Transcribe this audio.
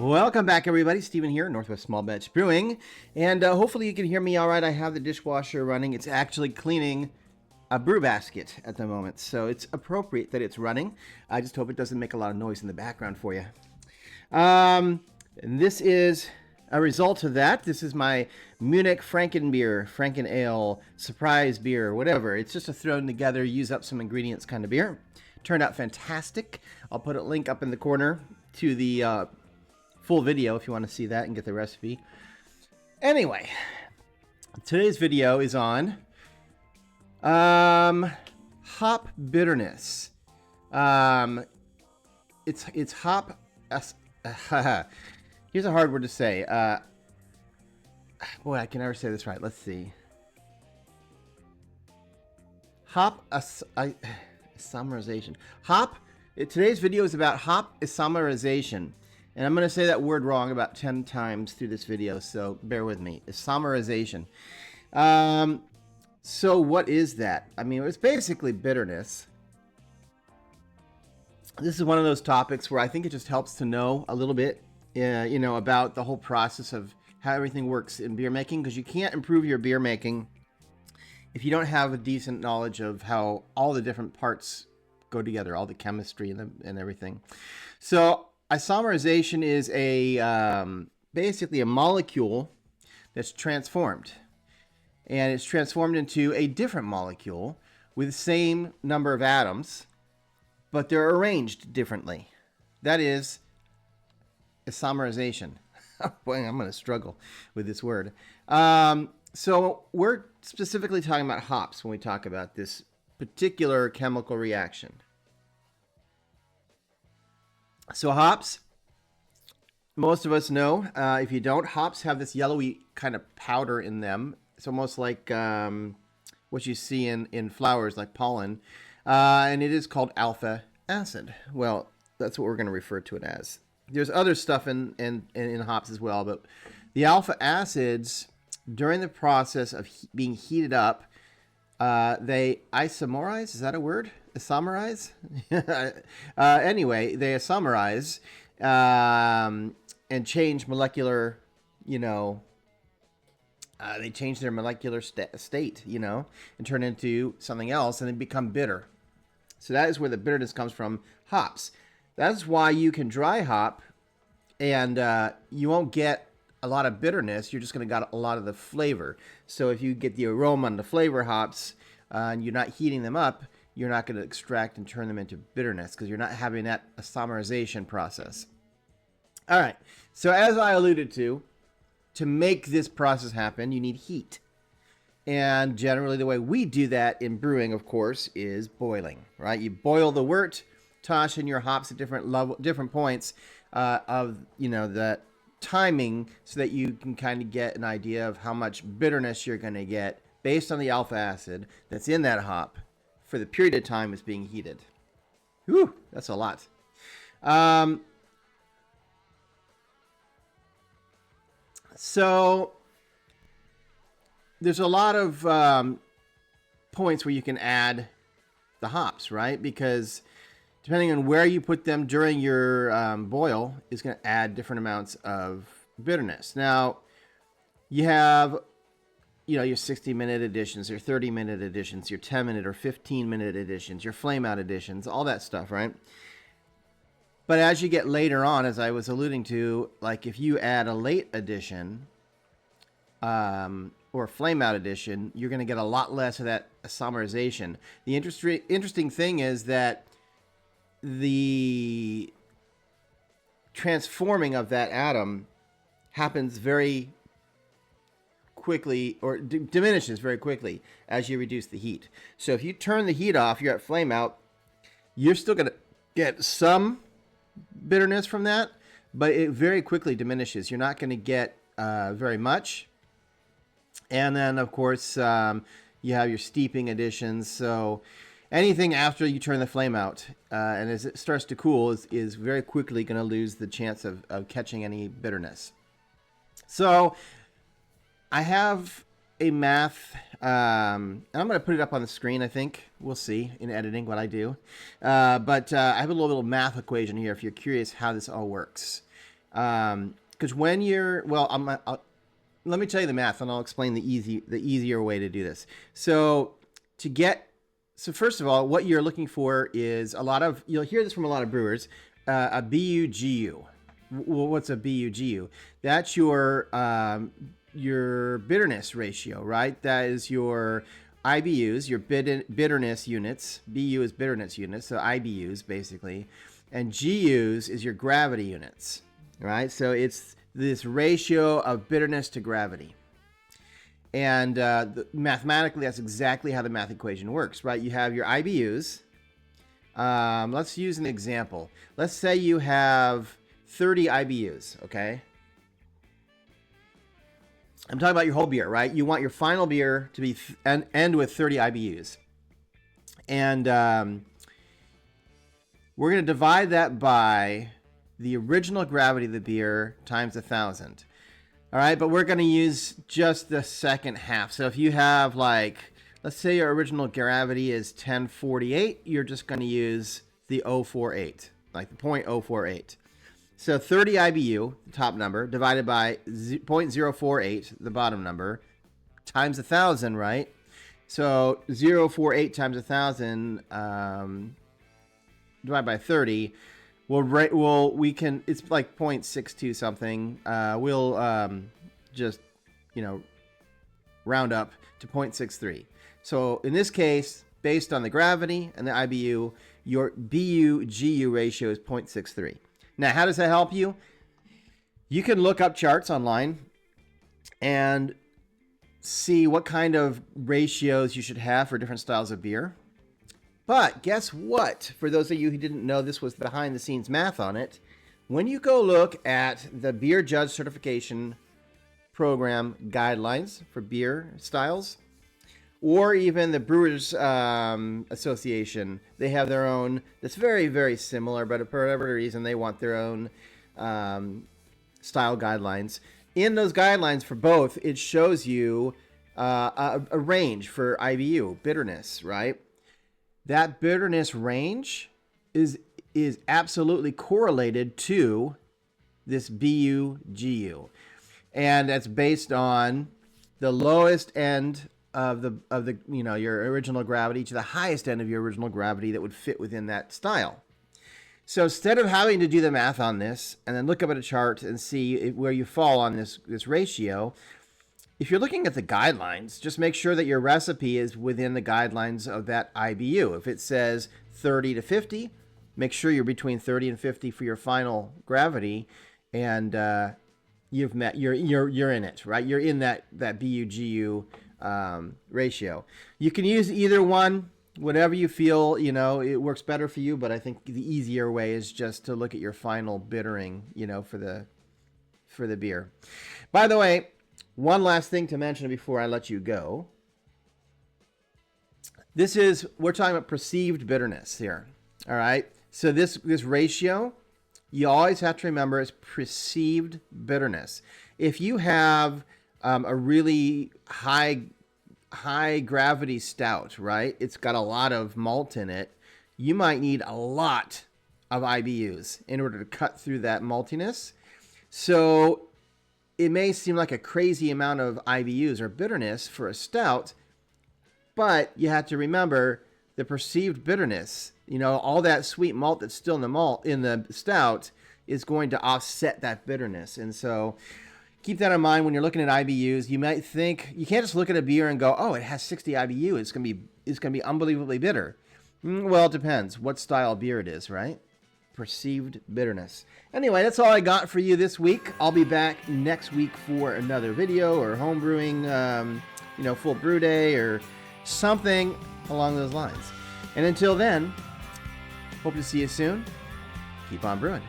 Welcome back, everybody. Steven here, Northwest Small Batch Brewing, and hopefully you can hear me all right. I have the dishwasher running. It's actually cleaning a brew basket at the moment, so it's appropriate that it's running. I just hope it doesn't make a lot of noise in the background for you. And this is a result of that. This is my Munich Frankenbeer, Franken Ale, surprise beer, whatever. It's just a thrown together, use up some ingredients kind of beer. Turned out fantastic. I'll put a link up in the corner to the full video if you want to see that and get the recipe. Anyway, today's video is on hop bitterness. It's hop. Here's a hard word to say. Boy, I can never say this right. Let's see. Hop isomerization. Today's video is about hop isomerization. And I'm going to say that word wrong about 10 times through this video, so bear with me. Isomerization. So what is that? I mean, it's basically bitterness. This is one of those topics where I think it just helps to know a little bit, about the whole process of how everything works in beer making, because you can't improve your beer making if you don't have a decent knowledge of how all the different parts go together, all the chemistry and everything. So isomerization is basically a molecule that's transformed, and it's transformed into a different molecule with the same number of atoms, but they're arranged differently. That is isomerization. Boy, I'm going to struggle with this word. So we're specifically talking about hops when we talk about this particular chemical reaction. So hops, most of us know. If you don't, hops have this yellowy kind of powder in them. It's almost like what you see in flowers, like pollen. And it is called alpha acid. Well, that's what we're going to refer to it as. There's other stuff in hops as well, but the alpha acids, during the process of being heated up, they isomerize. Is that a word? Isomerize? Anyway, they isomerize and change molecular, they change their molecular state, and turn into something else, and then become bitter. So that is where the bitterness comes from, hops. That's why you can dry hop, and you won't get a lot of bitterness. You're just going to get a lot of the flavor. So if you get the aroma and the flavor hops, and you're not heating them up, you're not going to extract and turn them into bitterness because you're not having that isomerization process. All right. So as I alluded to make this process happen, you need heat. And generally the way we do that in brewing, of course, is boiling, right? You boil the wort, toss in your hops at different points of, the timing, so that you can kind of get an idea of how much bitterness you're going to get based on the alpha acid that's in that hop for the period of time it's being heated. Whew, that's a lot. So there's a lot of points where you can add the hops, right? Because depending on where you put them during your boil is going to add different amounts of bitterness. Now, you have your 60-minute additions, your 30-minute additions, your 10-minute or 15-minute additions, your flame-out additions, all that stuff, right? But as you get later on, as I was alluding to, like if you add a late addition or a flame-out addition, you're going to get a lot less of that isomerization. The interesting thing is that the transforming of that atom happens very quickly, or diminishes very quickly as you reduce the heat. So if you turn the heat off, you're at flame out, you're still going to get some bitterness from that, but it very quickly diminishes. You're not going to get very much. And then, of course, you have your steeping additions. So anything after you turn the flame out, and as it starts to cool, is very quickly going to lose the chance of catching any bitterness. So I have a math, and I'm going to put it up on the screen, I think. We'll see in editing what I do. But I have a little math equation here if you're curious how this all works. Because when you're, well, let me tell you the math, and I'll explain the easier way to do this. So first of all, what you're looking for is you'll hear this from a lot of brewers, a BU-GU. Well, what's a BU-GU? That's your bitterness ratio, right? That is your IBUs, your bitterness units. BU is bitterness units, so IBUs basically. And GUs is your gravity units, right? So it's this ratio of bitterness to gravity. And mathematically, that's exactly how the math equation works, right? You have your IBUs. Let's use an example. Let's say you have 30 IBUs, okay? I'm talking about your whole beer, right? You want your final beer to be end with 30 IBUs. And we're going to divide that by the original gravity of the beer times 1,000. All right, but we're going to use just the second half. So if you have let's say your original gravity is 1048, you're just going to use the 048, like the 0.048. So 30 IBU, the top number, divided by 0.048, the bottom number, times 1,000, right? So 0.48 times 1,000 divided by 30. We can. It's like 0.62 something. We'll just round up to 0.63. So in this case, based on the gravity and the IBU, your BU-GU ratio is 0.63. Now, how does that help you? You can look up charts online and see what kind of ratios you should have for different styles of beer. But guess what? For those of you who didn't know this was behind the scenes math on it, when you go look at the Beer Judge Certification Program guidelines for beer styles, or even the Brewers Association, they have their own that's very, very similar, but for whatever reason, they want their own style guidelines. In those guidelines for both, it shows you a range for IBU, bitterness, right? That bitterness range is absolutely correlated to this BU-GU. And that's based on the lowest end of the your original gravity to the highest end of your original gravity that would fit within that style. So instead of having to do the math on this and then look up at a chart and see where you fall on this ratio, if you're looking at the guidelines, just make sure that your recipe is within the guidelines of that IBU. If it says 30 to 50, make sure you're between 30 and 50 for your final gravity, and you're in it, right? You're in that BU-GU ratio. You can use either one, whatever you feel it works better for you. But I think the easier way is just to look at your final bittering, for the beer. By the way, one last thing to mention before I let you go. We're talking about perceived bitterness here. All right. So this ratio, you always have to remember, is perceived bitterness. If you have a really high gravity stout, right? It's got a lot of malt in it. You might need a lot of IBUs in order to cut through that maltiness. So it may seem like a crazy amount of IBUs or bitterness for a stout, but you have to remember the perceived bitterness. All that sweet malt that's still in the stout is going to offset that bitterness. And so keep that in mind when you're looking at IBUs. You might think you can't just look at a beer and go, "Oh, it has 60 IBU. It's going to be unbelievably bitter." Well, it depends what style beer it is, right? Perceived bitterness. Anyway, that's all I got for you this week. I'll be back next week for another video or home brewing, full brew day or something along those lines. And until then, hope to see you soon. Keep on brewing.